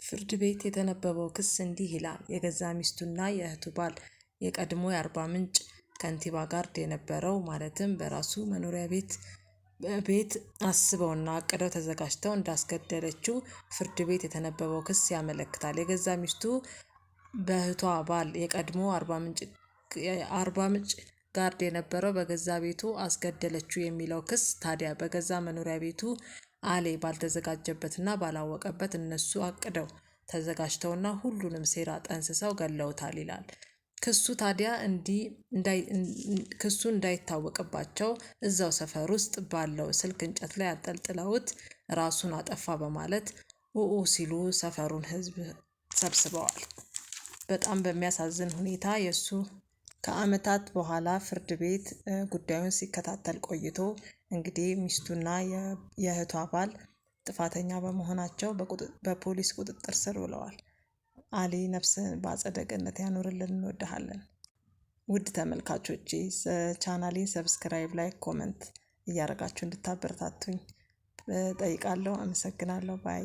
ፍርድ ቤት የተነበበው ክስ እንዲህ ይላል። የገዛ ሚስቱና የእህቱ ባል የቀድሞ የአርባ ምንጭ ከንቲባ ጋርድ የነበረው ማለትም በራሱ መኖሪያ ቤት አስበውና አቅደው ተዘጋጅተው እንዳስገደለችው ፍርድ ቤት የተነበበው ክስ ያመለክታል። የገዛ ሚስቱ በእህቷ ባል የቀድሞ አርባ ምንጭ ጋርድ የነበረው በገዛ ቤቱ አስገደለችው የሚለው ክስ ታዲያ በገዛ መኖሪያ ቤቱ አሌ ባልተዘጋጀበትና ባላወቀበት እነሱ አቅደው ተዘጋጅተውና ሁሉንም ሴራ ጠንስሰው ገለውታል ይላል። ክሱ ታዲያ ክሱ እንዳይታወቅባቸው እዛው ሰፈር ውስጥ ባለው ስልክ እንጨት ላይ አንጠልጥለውት ራሱን አጠፋ በማለት ኡኡ ሲሉ ሰፈሩን ሕዝብ ሰብስበዋል። በጣም በሚያሳዝን ሁኔታ የሱ ከዓመታት በኋላ ፍርድ ቤት ጉዳዩን ሲከታተል ቆይቶ እንግዲህ ሚስቱና የእህቷ ባል ጥፋተኛ በመሆናቸው በፖሊስ ቁጥጥር ስር ውለዋል። አሊ ነፍስን በአጸደ ገነት ያኖርልን። እንወድሃለን። ውድ ተመልካቾቼ ቻናሌን ሰብስክራይብ፣ ላይክ፣ ኮመንት እያደረጋችሁ እንድታበረታቱኝ ጠይቃለሁ። አመሰግናለሁ ባይ